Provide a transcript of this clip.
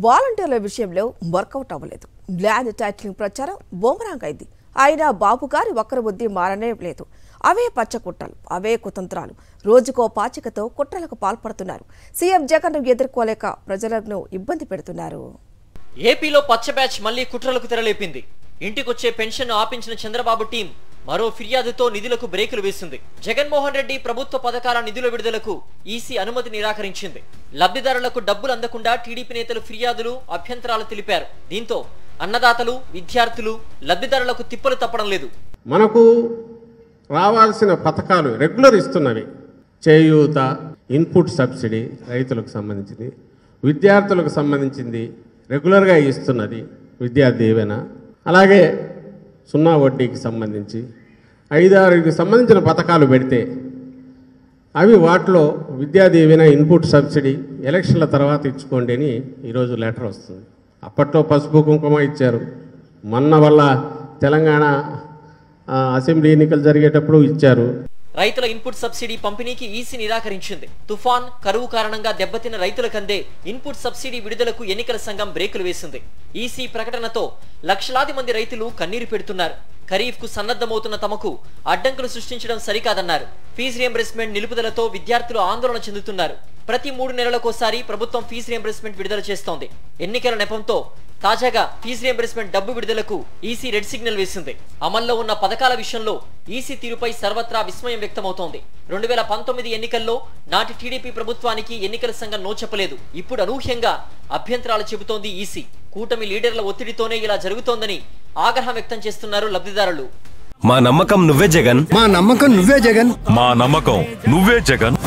వాలంటీర్ల విషయంలో వర్కౌట్ అవ్వలేదు. ల్యాండ్ టైటిలింగ్ ప్రచారం బూమరాంగ్ అయింది. అయినా బాబు గారి ఒక్కరి బుద్ధి మారనే లేదు. అవే పచ్చకుట్రలు, అవే కుతంత్రాలు. రోజుకో పాచికతో కుట్రలకు పాల్పడుతున్నారు. సీఎం జగన్ ఎదుర్కోలేక ప్రజలను ఇబ్బంది పెడుతున్నారు. ఏపీలో పచ్చ బ్యాచ్ మళ్లీ కుట్రలకు తెరలేపింది. ఇంటికొచ్చే పెన్షన్ ఆపించిన చంద్రబాబు టీం మరో ఫిర్యాదుతో నిధులకు బ్రేకులు వేసింది. జగన్మోహన్ రెడ్డి ప్రభుత్వ పథకాల నిధుల విడుదలకు ఈసీ అనుమతి నిరాకరించింది. లబ్ధిదారులకు డబ్బులు అందకుండా టీడీపీ నేతలు ఫిర్యాదులు, అభ్యంతరాలు తెలిపారు. దీంతో అన్నదాతలు, విద్యార్థులు, లబ్ధిదారులకు తిప్పలు తప్పడం లేదు. మనకు రావాల్సిన పథకాలు రెగ్యులర్ ఇస్తున్నవి. చేయూత, ఇన్పుట్ సబ్సిడీ రైతులకు సంబంధించింది, విద్యార్థులకు సంబంధించింది రెగ్యులర్గా ఇస్తున్నది విద్యా దీవెన, అలాగే 0 వడ్డీకి సంబంధించి 5-6కి సంబంధించిన పథకాలు పెడితే అవి వాటిలో విద్యా దీవెన, ఇన్పుట్ సబ్సిడీ ఎలక్షన్ల తర్వాత ఇచ్చుకోండి అని ఈరోజు లెటర్ వస్తుంది. అప్పట్లో పసుపు కుంకుమ ఇచ్చారు. మొన్న వల్ల తెలంగాణ అసెంబ్లీ ఎన్నికలు జరిగేటప్పుడు ఇచ్చారు. రైతుల ఇన్పుట్ సబ్సిడీ పంపిణీకి ఈసీ నిరాకరించింది. తుఫాన్, కరువు కారణంగా దెబ్బతిన్న రైతులకందే ఇన్పుట్ సబ్సిడీ విడుదలకు ఎన్నికల సంఘం బ్రేకులు వేసింది. ఈసీ ప్రకటనతో లక్షలాది మంది రైతులు కన్నీరు పెడుతున్నారు. ఖరీఫ్ కు సన్నద్ధమవుతున్న తమకు అడ్డంకులు సృష్టించడం సరికాదన్నారు. ఫీజు రియంబర్స్మెంట్ నిలుపుదలతో విద్యార్థులు ఆందోళన చెందుతున్నారు. ప్రతి 3 నెలలకోసారి ప్రభుత్వం ఫీజు రియంబర్స్మెంట్ విడుదల చేస్తోంది. ఎన్నికల నెపంతో తాజాగా ఫీజు రియంబర్స్మెంట్ డబ్బు విడుదలకు ఈసీ రెడ్ సిగ్నల్ వేసింది. అమల్లో ఉన్న పథకాల విషయంలో ఈసీ తీరుపై సర్వత్రా విస్మయం వ్యక్తమవుతోంది. 2019 ఎన్నికల్లో నాటి టీడీపీ ప్రభుత్వానికి ఎన్నికల సంఘం నో చెప్పలేదు. ఇప్పుడు అనూహ్యంగా అభ్యంతరాలు చెబుతోంది ఈసీ. కూటమి లీడర్ల ఒత్తిడితోనే ఇలా జరుగుతోందని ఆగ్రహం వ్యక్తం చేస్తున్నారు లబ్ధిదారులు. మా నమ్మకం నువ్వే జగన్, మా నమ్మకం నువ్వే జగన్, మా నమ్మకం నువ్వే జగన్.